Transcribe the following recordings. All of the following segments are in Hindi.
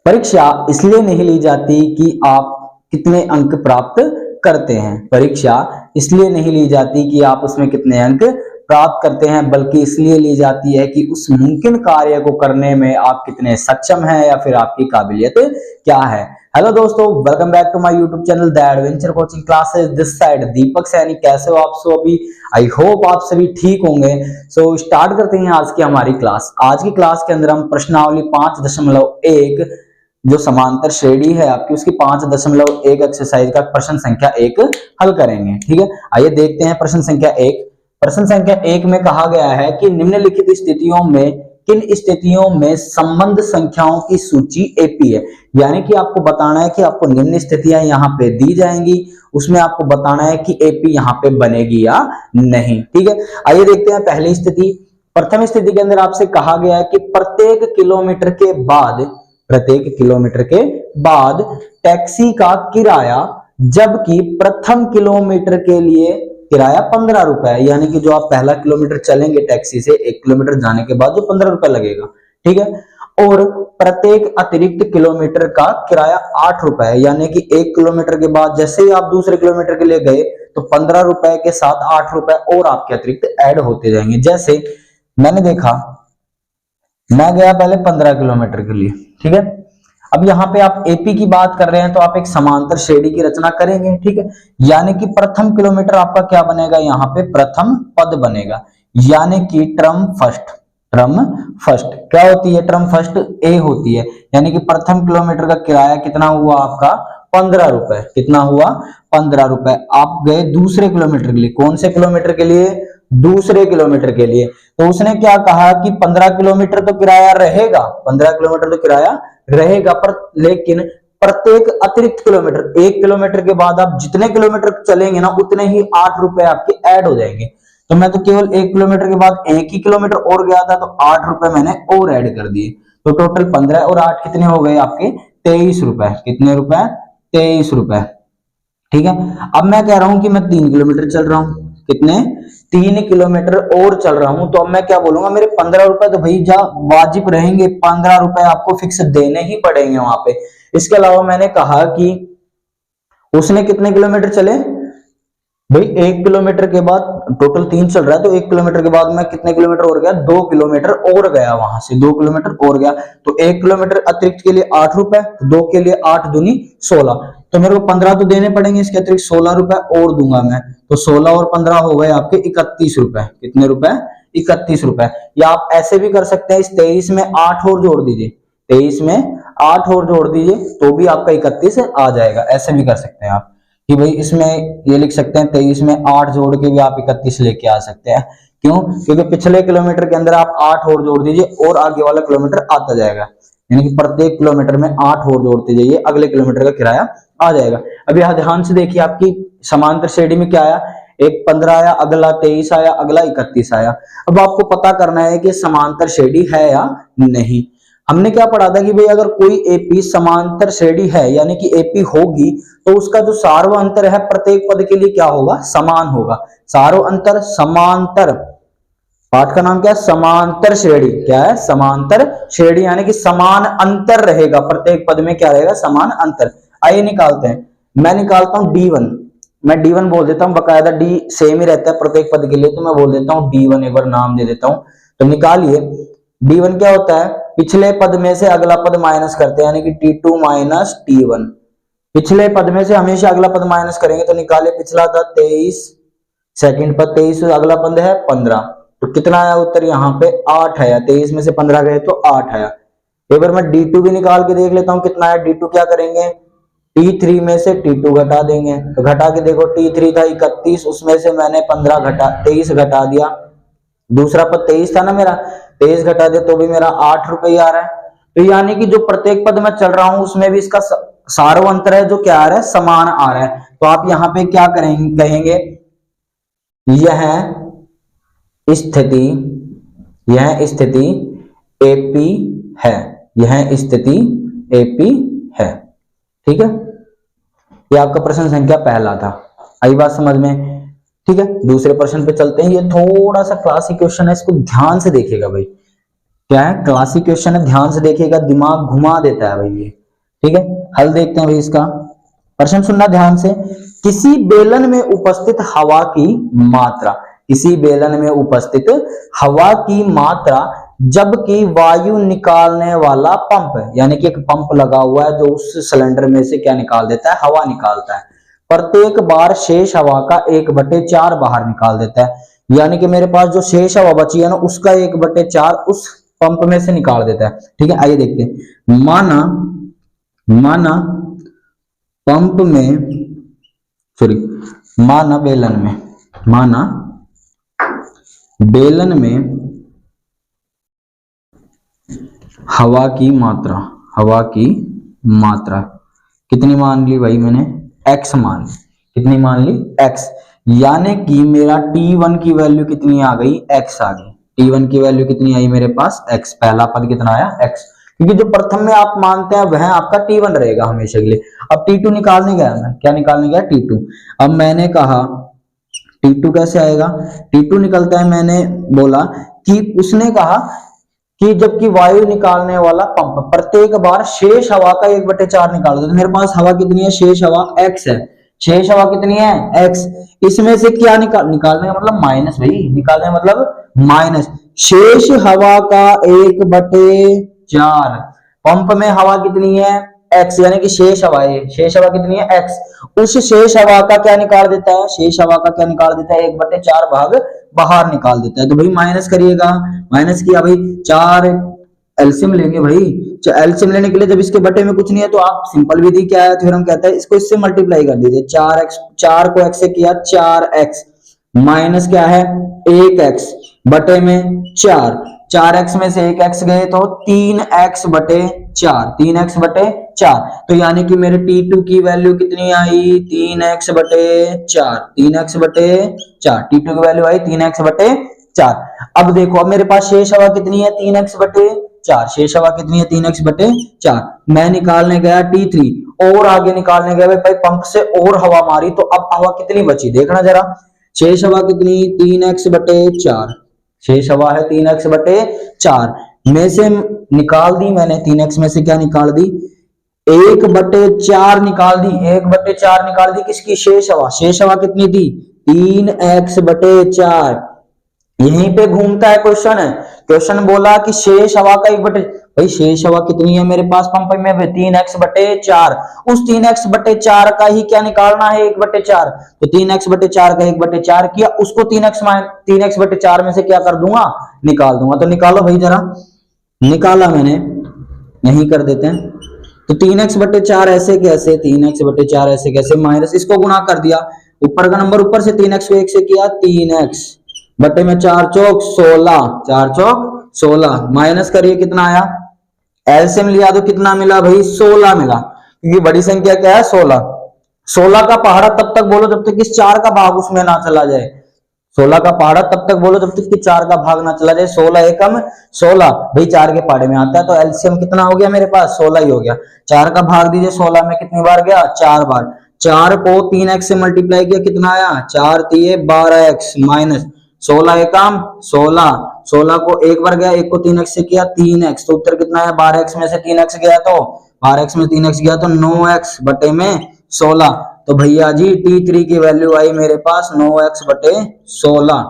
परीक्षा इसलिए नहीं ली जाती कि आप कितने अंक प्राप्त करते हैं। परीक्षा इसलिए नहीं ली जाती कि आप उसमें कितने अंक प्राप्त करते हैं, बल्कि इसलिए ली जाती है कि उस मुमकिन कार्य को करने में आप कितने सक्षम हैं या फिर आपकी काबिलियत क्या है। हेलो दोस्तों, welcome back to my YouTube channel the adventure coaching classes. This side Deepak Saini. कैसे हो आप सब? अभी आई होप आप सभी ठीक होंगे। सो स्टार्ट करते हैं आज की हमारी क्लास। आज की क्लास के अंदर हम प्रश्नावली 5.1 जो समांतर श्रेणी है आपकी, उसकी 5.1 एक्सरसाइज का प्रश्न संख्या 1 हल करेंगे। ठीक है, आइए देखते हैं प्रश्न संख्या 1। प्रश्न संख्या 1 में कहा गया है कि निम्नलिखित स्थितियों में किन स्थितियों में संबंध संख्याओं की सूची एपी है। यानी कि आपको बताना है कि आपको निम्न स्थितियां यहाँ पे दी जाएंगी, उसमें आपको बताना है कि एपी यहाँ पे बनेगी या नहीं। ठीक है, आइए देखते हैं पहली स्थिति। प्रथम स्थिति के अंदर आपसे कहा गया है कि प्रत्येक किलोमीटर के बाद टैक्सी का किराया, जबकि प्रथम किलोमीटर के लिए किराया 15 रुपए है। यानी कि जो आप पहला किलोमीटर चलेंगे टैक्सी से, 1 किलोमीटर जाने के बाद जो 15 रुपए लगेगा। ठीक है, और प्रत्येक अतिरिक्त किलोमीटर का किराया 8 रुपए है। यानी कि 1 किलोमीटर के बाद जैसे ही आप दूसरे किलोमीटर के लिए गए तो 15 रुपए के साथ 8 रुपए और आपके अतिरिक्त ऐड होते जाएंगे। जैसे मैंने देखा, मैं गया पहले 15 किलोमीटर के लिए। ठीक है, अब यहाँ पे आप एपी की बात कर रहे हैं तो आप एक समांतर श्रेणी की रचना करेंगे। ठीक है, यानी कि प्रथम किलोमीटर आपका क्या बनेगा, यहाँ पे प्रथम पद बनेगा, यानी कि टर्म फर्स्ट क्या होती है, टर्म फर्स्ट ए होती है। यानी कि प्रथम किलोमीटर का किराया कितना हुआ आपका, 15 रुपए। कितना हुआ, 15 रुपए। आप गए दूसरे किलोमीटर के लिए। कौन से किलोमीटर के लिए, दूसरे किलोमीटर के लिए। तो उसने क्या कहा कि 15 किलोमीटर तो किराया रहेगा, 15 किलोमीटर तो किराया रहेगा, पर लेकिन प्रत्येक अतिरिक्त किलोमीटर, 1 किलोमीटर के बाद आप जितने किलोमीटर चलेंगे ना उतने ही 8 रुपए आपके ऐड हो जाएंगे। तो मैं तो केवल 1 किलोमीटर के बाद 1 ही किलोमीटर और गया था तो 8 रुपए मैंने और ऐड कर दिए। तो टोटल 15 और 8 कितने हो गए आपके, 23 रुपए। कितने रुपए, 23 रुपए। ठीक है, अब मैं कह रहा हूं कि मैं 3 किलोमीटर चल रहा हूं। कितने, 3 किलोमीटर और चल रहा हूं। तो अब मैं क्या बोलूंगा, मेरे 15 रुपए तो भाई जा वाजिब रहेंगे, 15 रुपए आपको फिक्स देने ही पड़ेंगे वहां पे। इसके अलावा मैंने कहा कि उसने कितने किलोमीटर चले भाई, 1 किलोमीटर के बाद टोटल 3 चल रहा है तो 1 किलोमीटर के बाद मैं कितने किलोमीटर और गया, 2 किलोमीटर और गया, वहां से 2 किलोमीटर और गया। तो 1 किलोमीटर अतिरिक्त के लिए 8 रुपए, 2 के लिए 8 दूनी 16। तो मेरे को 15 तो देने पड़ेंगे, इसके अतिरिक्त 16 रुपए और दूंगा मैं। तो 16 और 15 हो गए आपके 31 रुपए। कितने रुपए, 31 रुपए। या आप ऐसे भी कर सकते हैं, इस 23 में 8 और जोड़ दीजिए, 23 में 8 और जोड़ दीजिए तो भी आपका 31 आ जाएगा। ऐसे भी कर सकते हैं आप कि भाई इसमें ये लिख सकते हैं 23 में 8 जोड़ के भी आप 31 लेके आ सकते हैं। क्यों, क्योंकि पिछले किलोमीटर के अंदर आप 8 और जोड़ दीजिए और आगे वाला किलोमीटर आता जाएगा। यानी कि प्रत्येक किलोमीटर में 8 और जोड़ते जाइए, अगले किलोमीटर का किराया आ जाएगा। अभी ध्यान से देखिए, आपकी समांतर श्रेणी में क्या आया, एक 15 आया, अगला 23 आया, अगला 31 आया। अब आपको पता करना है कि समांतर श्रेणी है या नहीं। हमने क्या पढ़ा था कि भाई अगर कोई एपी समांतर श्रेणी है यानी कि एपी होगी तो उसका जो सार्व अंतर है प्रत्येक पद के लिए क्या होगा, समान होगा। सार्व अंतर, समांतर, पाठ का नाम क्या है, समांतर श्रेणी। क्या है, समांतर श्रेणी, यानी कि समान अंतर रहेगा प्रत्येक पद में। क्या रहेगा, समान अंतर। आइए निकालते हैं। मैं निकालता हूं D1, मैं D1 बोल देता हूं, बकायदा D सेम ही रहता है प्रत्येक पद के लिए, तो मैं बोल देता हूं D1, एक बार नाम दे देता हूं। तो निकालिए, D1 क्या होता है, पिछले पद में से अगला पद माइनस करते हैं, यानी कि T2 माइनस T1। पिछले पद में से हमेशा अगला पद माइनस करेंगे। तो निकालिए, पिछला था 23, सेकंड पद 23, अगला पद है 15। तो कितना आया उत्तर, यहाँ पे 8 आया। 23 में से 15 गए तो 8 आया। एक बार मैं D2 भी निकाल के देख लेता हूँ कितना आया। D2 क्या करेंगे, T3 में से T2 घटा देंगे। तो घटा के देखो, T3 था 31, उसमें से मैंने 23 घटा दिया। दूसरा पद 23 था ना मेरा, 23 घटा दे तो भी मेरा 8 रुपए आ रहा है। तो यानी कि जो प्रत्येक पद में चल रहा हूं उसमें भी इसका सार्व अंतर है जो क्या आ रहा है, समान आ रहा है। तो आप यहाँ पे क्या करेंगे, कहेंगे यह स्थिति एपी है, यह स्थिति एपी है। ठीक है, ये आपका प्रश्न संख्या पहला था। आई बात समझ में? ठीक है, दूसरे प्रश्न पे चलते हैं। ये थोड़ा सा क्लासिक क्वेश्चन है, इसको ध्यान से देखिएगा भाई। क्या है, क्लासिक क्वेश्चन है, ध्यान से देखिएगा, दिमाग घुमा देता है भाई ये। ठीक है, हल देखते हैं भाई इसका। प्रश्न सुनना ध्यान से। किसी बेलन में उपस्थित हवा की मात्रा, किसी बेलन में उपस्थित हवा की मात्रा जबकि वायु निकालने वाला पंप, यानी कि एक पंप लगा हुआ है जो उस सिलेंडर में से क्या निकाल देता है, हवा निकालता है, प्रत्येक बार शेष हवा का 1/4 बाहर निकाल देता है। यानी कि मेरे पास जो शेष हवा बची है ना, उसका 1/4 उस पंप में से निकाल देता है। ठीक है, आइए देखते हैं। माना पंप में, सॉरी, माना बेलन में हवा की मात्रा कितनी मान ली भाई मैंने, x मान ली। कितनी मान ली, x। यानी कि मेरा T1 की वैल्यू कितनी आ गई, x आ गई। T1 की वैल्यू कितनी आई मेरे पास, x। पहला पद कितना आया, x, क्योंकि जो प्रथम में आप मानते हैं वह आपका T1 रहेगा हमेशा के लिए। अब T2 निकालने गया मैं, क्या निकालने गया, T2। अब मैंने कहा T2 कैसे आएगा, T2 निकलता है, मैंने बोला कि उसने कहा कि जबकि वायु निकालने वाला पंप प्रत्येक बार शेष हवा का 1/4 निकाल दो। तो मेरे पास हवा कितनी है, शेष हवा x है। शेष हवा कितनी है, x। इसमें से क्या निकालने का मतलब माइनस, भाई निकालने का मतलब माइनस। शेष हवा का 1/4, पंप में हवा कितनी है, x, यानी कि शेष हवा है, शेष हवा कितनी है, x। उस शेष हवा का क्या निकाल देता है, शेष हवा का क्या निकाल देता है, 1/4 भाग बाहर निकाल देता है। तो भाई माइनस करिएगा, माइनस किया भाई, 4 एलसीएम लेंगे भाई। एलसीएम लेने के लिए जब इसके बटे में कुछ नहीं है तो आप सिंपल विधि क्या है, थ्योरम कहता है, इसको इससे मल्टीप्लाई कर दीजिए। 4x, 4 को x से किया 4x, माइनस क्या है 1x बटे में 4, 4x में से 1x गए तो 3x बटे 4, 3x बटे 4। तो यानी कि मेरे T2 की वैल्यू कितनी आई, 3x बटे 4, 3x बटे 4। T2 की वैल्यू आई 3x बटे 4। अब देखो, अब मेरे पास शेष हवा कितनी है, 3x बटे 4। शेष हवा कितनी है, 3x बटे 4। मैं निकालने गया T3, और आगे निकालने गया भाई, पंप से और हवा मारी तो अब हवा कितनी बची, देखना जरा। शेष हवा कितनी, 3x बटे 4। शेष हवा है 3x बटे 4 में से निकाल दी मैंने, 3x में से क्या निकाल दी, 1/4 निकाल दी, 1/4 निकाल दी किसकी, शेष हवा। शेष हवा कितनी थी, 3x बटे 4। यहीं पे घूमता है क्वेश्चन, है क्वेश्चन बोला कि शेष हवा का 1/, भाई शेष हवा कितनी है मेरे पास पंप में, 3x बटे 4। उस 3x बटे 4 का ही क्या निकालना है, 1/4। तो 3x बटे 4 का 1/4 किया, उसको 3x बटे 4 में से क्या कर दूंगा, निकाल दूंगा। तो निकालो भाई जरा, निकाला मैंने, नहीं कर देते हैं। तो 3x बटे 4 ऐसे कैसे, 3x बटे 4 ऐसे कैसे, माइनस, इसको गुणा कर दिया, ऊपर का नंबर ऊपर से 3x को 1 से किया, 3x बटे में 4 चौक 16, 4 चौक 16, माइनस करिए कितना आया, एलसीएम लिया तो कितना मिला भाई, 16 मिला, क्योंकि बड़ी संख्या क्या है, 16। 16 का पहाड़ा तब तक बोलो जब तक इस 4 का भाग उसमें ना चला जाए। 16 का पहाड़ा तब तक बोलो जब तक कि 4 का भाग ना चला जाए। 16 एकम 16 भाई 4 के पहाड़े में आता है, तो एलसीएम कितना हो गया मेरे पास, 16 ही हो गया। 4 का भाग दीजिए 16 में, कितनी बार गया, 4 बार। 4 को 3x से मल्टीप्लाई किया, कितना आया, 4 3 12x माइनस 16 एकम 16, 16 को एक बार गया, एक को 3x से किया 3x, तो उत्तर कितना है, 12x में से 3x गया तो 12x में 3x गया तो 9x बटे में 16। तो भैया जी T3 की वैल्यू आई मेरे पास 9x बटे 16।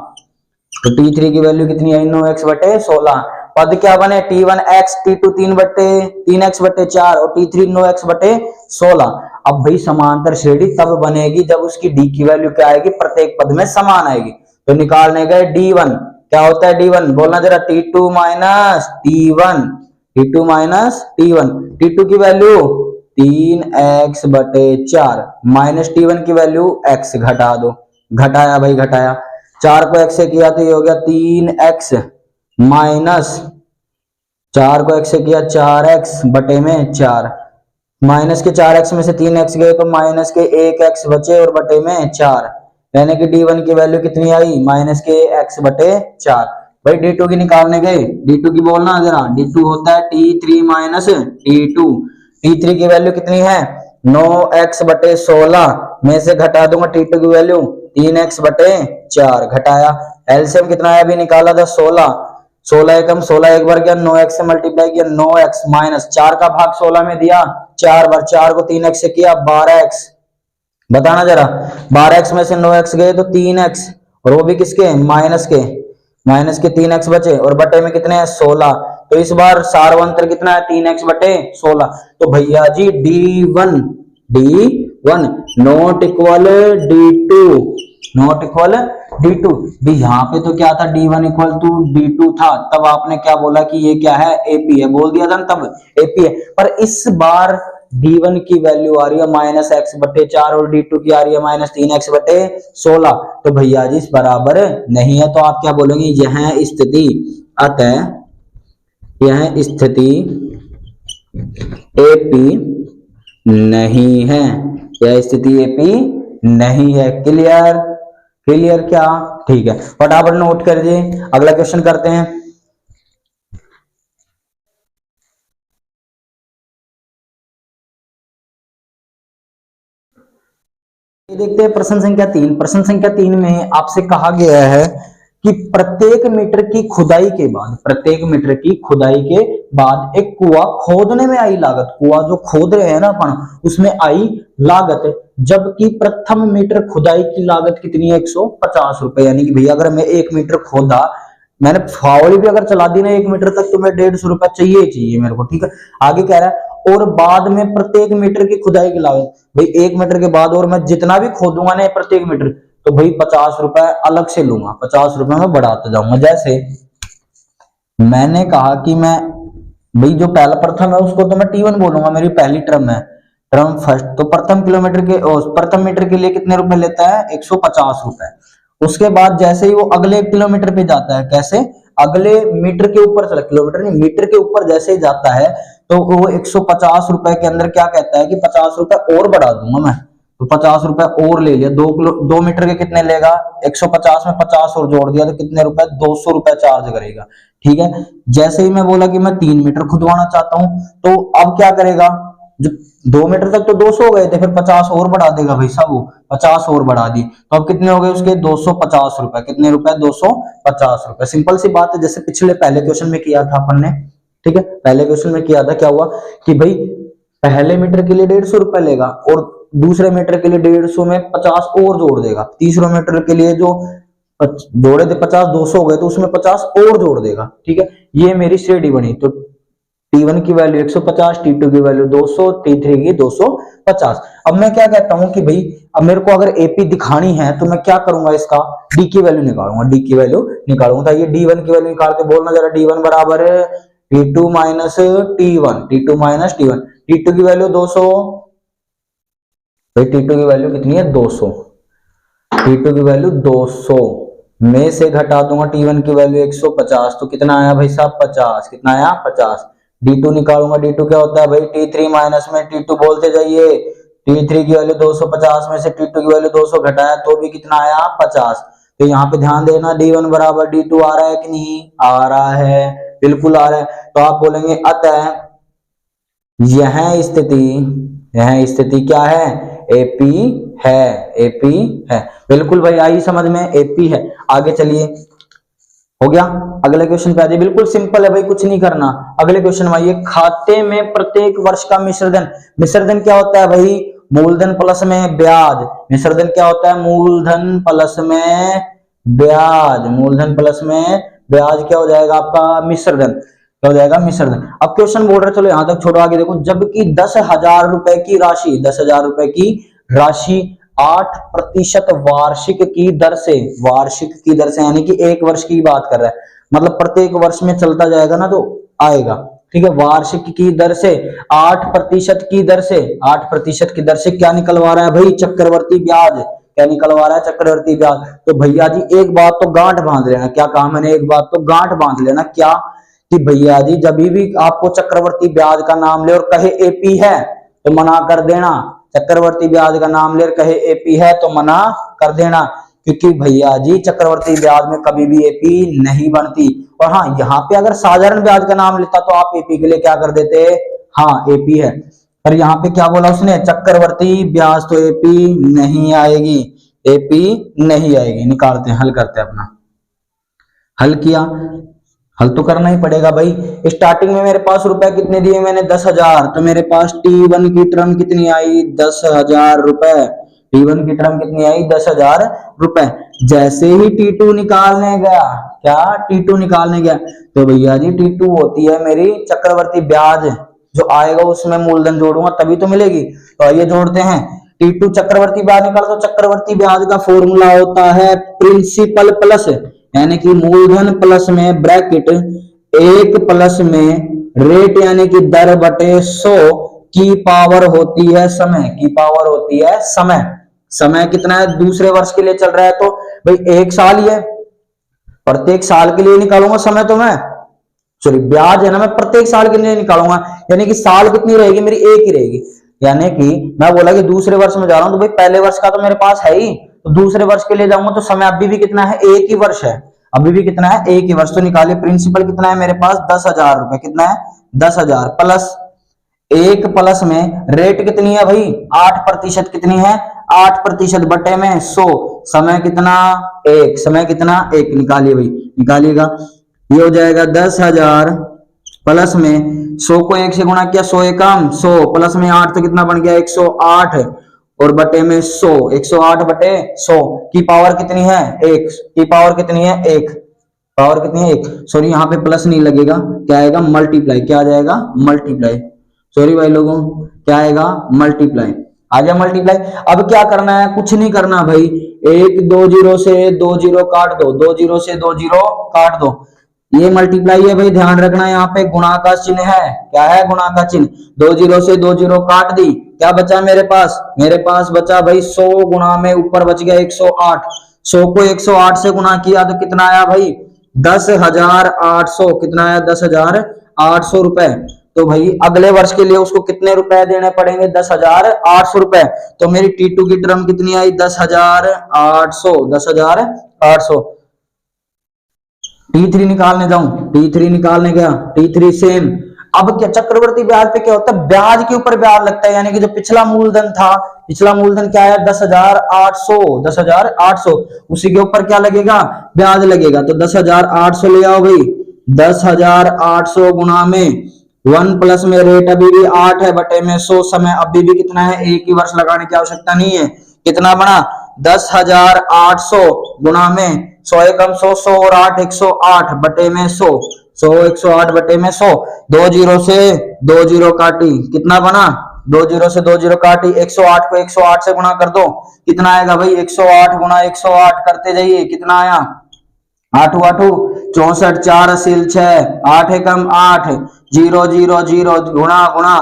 तो T3 की वैल्यू कितनी आई, 9x बटे 16। पद क्या बने, T1x, T2 3x बटे 4 और T3 9x बटे 16। अब भाई समांतर श्रेणी तब बनेगी जब उसकी D की वैल्यू क्या आएगी, प्रत्येक पद में समान आएगी। तो निकालने गए D1, क्या होता है D1, बोलना जरा, T2 minus T1, T2 minus T1। T2 की वैल्यू 3x बटे 4 माइनस T1 की वैल्यू x, घटा दो, घटाया भाई घटाया, 4 को x से किया तो ये हो गया 3x माइनस 4 को x से किया 4x बटे में 4, माइनस के 4x में से 3x गए तो माइनस के 1x बचे और बटे में 4, यानी कि D1 की वैल्यू कितनी आई, माइनस के x बटे 4। भाई D2 की निकालने गए, D2 की बोलना जरा, D2 होता है T3 माइनस T2। T3 की वैल्यू कितनी है, 9x बटे 16 में से घटा दूंगा T2 की वैल्यू 3x बटे 4, घटाया, एलसीएम कितना है अभी निकाला था 16, 16 एकम 16 एक बार गया, 9x से मल्टीप्लाई किया 9x माइनस 4 का भाग 16 में दिया 4 बार, 4 को 3x से किया 12x, बताना जरा 12x में से 9x गए तो 3x, और वो भी किसके, माइनस के 3x बचे, और बटे में कितने हैं 16। तो इस बार सारवंतर कितना है 3x बटे 16। तो भैया जी D1 not equal D2, not equal D2 भी। यहाँ पे तो क्या था D1 इक्वल टू D2 था, तब आपने क्या बोला कि ये क्या है AP है, बोल दिया था ना तब AP है। पर इस बार D1 की वैल्यू आ रही है -x बटे 4 और D2 की आ रही है -3x बटे 16। तो भैया जी इस बराबर नहीं है। तो आप क्या बोलेंगे, यह स्थिति, अतः यह स्थिति AP नहीं है, यह स्थिति AP नहीं है। क्लियर, क्लियर क्या, ठीक है, फटाफट नोट कर दीजिए, अगला क्वेश्चन करते हैं। ये देखते हैं प्रश्न संख्या 3। प्रश्न संख्या 3 में आपसे कहा गया है कि प्रत्येक मीटर की खुदाई के बाद, प्रत्येक मीटर की खुदाई के बाद एक कुआं खोदने में आई लागत, कुआं जो खोद रहे हैं ना अपन, उसमें आई लागत, जबकि प्रथम मीटर खुदाई की लागत कितनी है 150 रुपए। यानी कि भैया अगर मैं 1 मीटर खोदा, मैंने फावड़ी भी अगर चला दी ना 1 मीटर तक, तो मैं 150 रुपए चाहिए मेरे को, ठीक है। आगे कह रहा है और बाद में प्रत्येक मीटर की खुदाई की लागत, भाई 1 मीटर के बाद और मैं जितना भी खोदूंगा ना प्रत्येक मीटर, तो भाई 50 रुपए अलग से लूंगा, 50 रुपए में बढ़ाता जाऊंगा। जैसे मैंने कहा कि मैं भाई जो पहला प्रथम है उसको तो मैं T1 बोलूंगा, मेरी पहली टर्म है, टर्म फर्स्ट। तो प्रथम किलोमीटर के प्रथम मीटर के लिए कितने रुपए लेता है 150 रुपए। उसके बाद जैसे ही वो अगले किलोमीटर पे जाता है, कैसे, अगले मीटर के ऊपर चला, किलोमीटर नहीं मीटर के ऊपर जैसे ही जाता है, तो वो 150 रुपए के अंदर क्या कहता है कि 50 रुपए और बढ़ा दूंगा मैं। तो 50 रुपए और ले लिया, 2 मीटर के कितने लेगा 150 में 50 और जोड़ दिया तो कितने रुपए 200 रुपए चार्ज करेगा, ठीक है। जैसे ही मैं बोला कि मैं 3 मीटर खुदवाना चाहता हूं, तो अब क्या करेगा, जो 2 मीटर तक तो 200 हो गए थे, फिर 50 और बढ़ा देगा भाई साहब, वो 50 और बढ़ा दिए, तो अब कितने हो गए उसके 250 रुपए। कितने रुपए 250 रुपए। सिंपल सी बात है, जैसे पिछले पहले क्वेश्चन में किया था अपन ने, ठीक है। पहले क्वेश्चन में किया था, क्या हुआ कि भाई पहले मीटर के लिए 150 रुपए लेगा और दूसरे मीटर के लिए 150 में 50 और जोड़ देगा, तीसरे मीटर के लिए जो जोड़े थे 50, 200 हो गए तो उसमें 50 और जोड़ देगा, ठीक है। ये मेरी श्रेणी बनी। तो T1 की वैल्यू 150, T2 की वैल्यू 200, T3 की 250। अब मैं क्या कहता हूं कि भाई अब मेरे को अगर AP दिखानी है तो मैं क्या करूंगा, इसका D की वैल्यू निकालूंगा, D की वैल्यू निकालूंगा। ये D1 की वैल्यू निकाल के बोलना जरा, D1 बराबर है T2 minus T1, T2 minus T1। T2 की वैल्यू 200, भाई T2 की वैल्यू कितनी है 200, T2 की वैल्यू 200 में से घटा दूंगा T1 की वैल्यू 150, तो कितना आया भाई साहब 50। कितना आया 50। D2 निकालूंगा, D2 क्या होता है भाई T3 माइनस में T2 बोलते जाइए। T3 की वैल्यू 250 में से T2 की वैल्यू 200 घटाया तो भी कितना आया 50। तो यहाँ पे ध्यान देना D1 बराबर D2 आ रहा है कि नहीं आ रहा है, बिल्कुल आ रहा है। तो आप बोलेंगे अतः यह स्थिति क्या है AP है, AP है। बिल्कुल भाई आई समझ में, AP है। आगे चलिए, हो गया। अगले क्वेश्चन पे आ जाइए, बिल्कुल सिंपल है भाई, कुछ नहीं करना। अगले क्वेश्चन में आइए, खाते में प्रत्येक वर्ष का मिश्रधन। मिश्रधन क्या होता है भाई, मूलधन प्लस में ब्याज। मिश्रधन क्या होता है, मूलधन प्लस में ब्याज। मूलधन प्लस में ब्याज क्या हो जाएगा आपका मिश्रधन, क्या हो जाएगा मिश्रधन। अब क्वेश्चन बोल रहे, चलो यहां तक छोड़ो, आगे देखो। जबकि 10,000 रुपए की राशि, 10,000 रुपए की राशि 8% वार्षिक की दर से, वार्षिक की दर से यानी कि 1 वर्ष की बात कर रहा है, मतलब प्रत्येक वर्ष में चलता जाएगा ना तो आएगा, ठीक है। वार्षिक की दर से 8% की दर से, 8% की दर से क्या निकलवा रहा है भाई, चक्रवर्ती ब्याज। क्या निकलवा रहा है, चक्रवर्ती ब्याज। तो भैया जी एक बात तो गांठ बांध लेना, क्या कहा मैंने, एक बात तो गांठ बांध लेना, क्या कि भैया जी जब भी आपको चक्रवर्ती ब्याज का नाम ले और कहे AP है तो मना कर देना। चक्रवर्ती ब्याज का नाम ले कहे AP है तो मना कर देना, क्योंकि भैया जी चक्रवर्ती ब्याज में कभी भी AP नहीं बनती। और हाँ, यहाँ पे अगर साधारण ब्याज का नाम लेता तो आप AP के लिए क्या कर देते, हाँ AP है। पर यहाँ पे क्या बोला उसने, चक्रवर्ती ब्याज, तो AP नहीं आएगी, AP नहीं आएगी। निकालते हैं, हल करते हैं अपना। हल किया, हल तो करना ही पड़ेगा भाई। स्टार्टिंग में मेरे पास रुपए कितने दिए मैंने, 10,000, तो मेरे पास T1 की टर्म कितनी आई, 10,000 रुपए। T1 की टर्म कितनी आई, 10,000 रुपए। जैसे ही T2 निकालने गया, क्या T2 निकालने गया, तो भैया जी T2 होती है मेरी चक्रवर्ती ब्याज, जो आएगा उसमें मूलधन जोड़ूंगा तभी तो मिलेगी। तो आइए जोड़ते हैं। T2 चक्रवर्ती ब्याज निकाल, तो चक्रवर्ती ब्याज का फॉर्मूला होता है प्रिंसिपल प्लस, यानी कि मूलधन प्लस में ब्रैकेट 1 प्लस में रेट यानी कि दर बटे 100 की पावर होती है समय, की पावर होती है समय। समय कितना है, दूसरे वर्ष के लिए चल रहा है तो भाई 1 साल ही है, प्रत्येक साल के लिए निकालूंगा समय, तो मैं सॉरी ब्याज है ना, मैं प्रत्येक साल के लिए निकालूंगा, यानी कि साल कितनी रहेगी मेरी, 1 ही रहेगी। यानी कि मैं बोला कि दूसरे वर्ष में जा रहा हूं, तो भाई पहले वर्ष का तो मेरे पास है ही, तो दूसरे वर्ष के लिए जाऊंगा तो समय अभी भी कितना है, 1 ही वर्ष है, अभी भी कितना है, 1 ही वर्ष। तो निकालिए प्रिंसिपल कितना है मेरे पास, 10,000 रुपए, कितना है 10,000 प्लस 1 प्लस में रेट कितनी है भाई, 8% कितनी है, 8% बटे में 100, समय कितना 1, समय कितना 1, निकालिए भाई, निकालिएगा। ये हो जाएगा 10,000 प्लस में 100 को 1 से गुणा किया, 100 एकम 100, प्लस में 8 तो कितना बन गया 108, और बटे में 100, 108 बटे 100 की पावर कितनी है 1, की पावर कितनी है 1, पावर कितनी है 1, सॉरी यहाँ पे प्लस नहीं लगेगा, क्या आएगा मल्टीप्लाई, क्या आ जाएगा मल्टीप्लाई, सॉरी भाई लोगों, क्या आएगा मल्टीप्लाई, आ गया मल्टीप्लाई। अब क्या करना है, कुछ नहीं करना भाई, 1 2 0 से 2 0 काट दो, 2 0 से 2 0 काट दो, ये मल्टीप्लाई है भाई, ध्यान रखना यहाँ पे गुणा का चिन्ह है, क्या है गुणा का चिन्ह, 2 0 से 2 0 काट दी, क्या बचा मेरे पास, मेरे पास बचा भाई 100 गुणा में ऊपर बच गया 108, 100 को 108 से गुणा किया तो कितना आया भाई 10,800, कितना आया 10,800 रुपए। तो भाई अगले वर्ष के लिए उसको कितने रुपए देने पड़ेंगे, 10,800 रुपए। तो मेरी T2 की टर्म कितनी आई 10,800, 10,800। T3 निकालने जाऊं, T3 निकालने गया, T3 सेम। अब क्या चक्रवर्ती ब्याज पे क्या होता है, ब्याज के ऊपर ब्याज लगता है, यानी कि जो पिछला मूलधन था, पिछला मूलधन क्या है 10,800, 10,800, उसी के ऊपर क्या लगेगा ब्याज लगेगा, तो 10,800 ले आओ भाई, 10,800 गुणा में 1 प्लस में रेट अभी भी 8 है बटे में 100, समय अभी भी कितना है 1 ही वर्ष लगाने की आवश्यकता नहीं है, कितना बना 10,800 गुणा में 100 एकम 100, 100 और 8 108 बटे में 100, 100 108 बटे में 100, 2 0 से 2 0 काटी, कितना बना 2 0 से 2 0 काटी, 108 को 108 से गुणा कर दो, कितना आएगा भाई 108 गुणा 108 करते जाइए, कितना आया 8 8 64, 4 असील 6, 8 एकम 8, 0 0 0 गुणा गुणा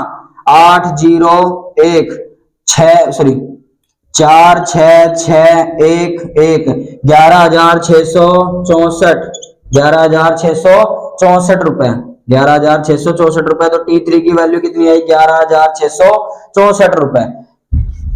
8 0 1 6 सॉरी 4 6 6 1 1, 11,664, 11,664 रुपए, 11,664 रुपए। तो T3 की वैल्यू कितनी आई 11,664 रुपए,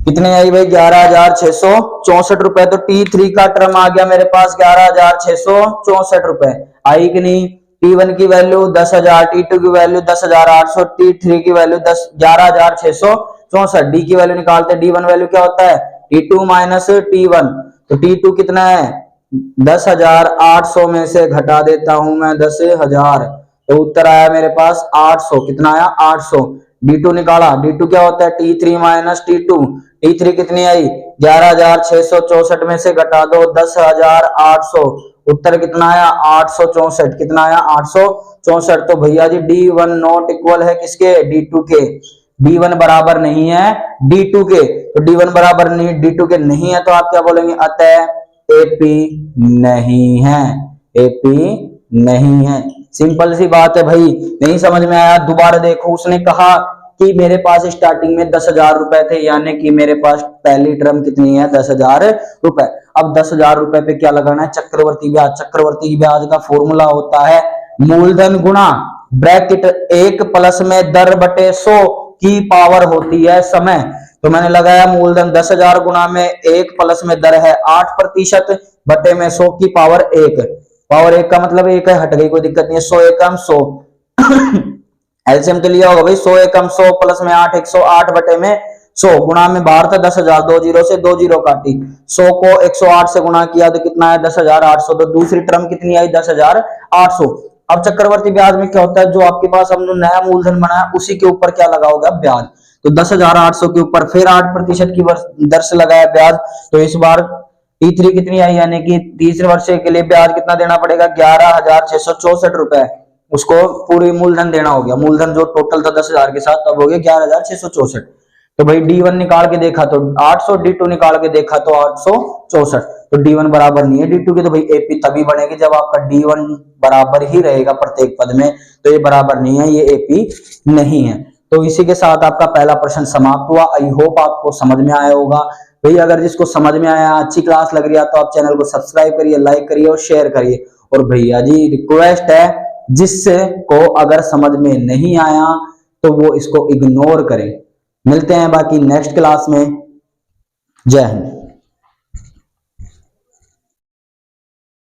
कितने आई भाई 11,664 रुपए। तो T3 का टर्म आ गया मेरे पास 11,664 रुपए, आई कि नहीं। T1 की वैल्यू 10,000, T2 की वैल्यू 10,800, T3 की वैल्यू 11,664, डी की वैल्यू निकालते हैं, D1 वैल्यू क्या होता है T2 माइनस T1, तो T2 कितना है 10,800 में से घटा देता हूं मैं 10,000, तो उत्तर आया मेरे पास 800, कितना आया 800। D2 निकाला, D2 क्या होता है T3 माइनस T2, T3 कितनी आई 11,664 में से घटा दो 10,800, उत्तर कितना आया 864, कितना आया 864। तो भैया जी D1 नॉट इक्वल है किसके D2 के, D1 बराबर नहीं है D2 के, तो D1 बराबर नहीं D2 के नहीं है, तो आप क्या बोलेंगे अतः AP नहीं है, AP नहीं है। सिंपल सी बात है भाई, नहीं समझ में आया दोबारा देखो, उसने कहा कि मेरे पास स्टार्टिंग में 10,000 रुपए थे, यानी कि मेरे पास पहली टर्म कितनी है 10,000 रुपए। अब 10,000 रुपए पे क्या लगाना है चक्रवर्ती ब्याज, चक्रवर्ती ब्याज का फॉर्मूला होता है मूलधन गुणा ब्रैकेट 1 प्लस में दर बटे 100 की पावर होती है समय। तो मैंने लगाया मूलधन 10,000 गुणा में 1 प्लस में दर है 8% बटे में 100 की पावर 1, पावर 1 का मतलब 1 है, हट गई कोई दिक्कत नहीं है, 100 एकम 100 एलसीएम तो लिया होगा भाई, 100 एकम 100 प्लस में 8 108 बटे में 100 गुणा में बाहर था 10,000, 2 0 से 2 0 काटी, 100 को 108 से गुणा किया तो कितना है 10,800, तो दूसरी टर्म कितनी आई 10,800। अब चक्रवर्ती ब्याज में क्या होता है, जो आपके पास हमने नया मूलधन बनाया उसी के ऊपर क्या लगाओगे आप, ब्याज। तो 10,800 के ऊपर फिर 8% की दर से लगाया ब्याज। तो इस बार T3 कितनी आई, यानी कि तीसरे वर्ष के लिए ब्याज कितना देना पड़ेगा, 11,664 रुपए। उसको पूरी मूलधन देना हो गया, मूलधन जो टोटल था 10,000 के साथ, तब हो गया 11,664। तो भाई D1 निकाल के देखा तो 800, D2 निकाल के देखा तो 864। तो D1 बराबर नहीं है D2 की, तो भाई AP तभी बनेगी जब आपका D1 बराबर ही रहेगा प्रत्येक पद में। तो ये बराबर नहीं है, ये AP नहीं है। तो इसी के साथ आपका पहला प्रश्न समाप्त हुआ। आई होप आपको समझ में आया होगा। भाई अगर जिसको समझ में आया, अच्छी क्लास लग रही है, तो आप चैनल को सब्सक्राइब करिए, लाइक करिए और शेयर करिए। और भैया जी रिक्वेस्ट है, जिससे को अगर समझ में नहीं आया तो वो इसको इग्नोर करें। मिलते हैं बाकी नेक्स्ट क्लास में। जय हिंद।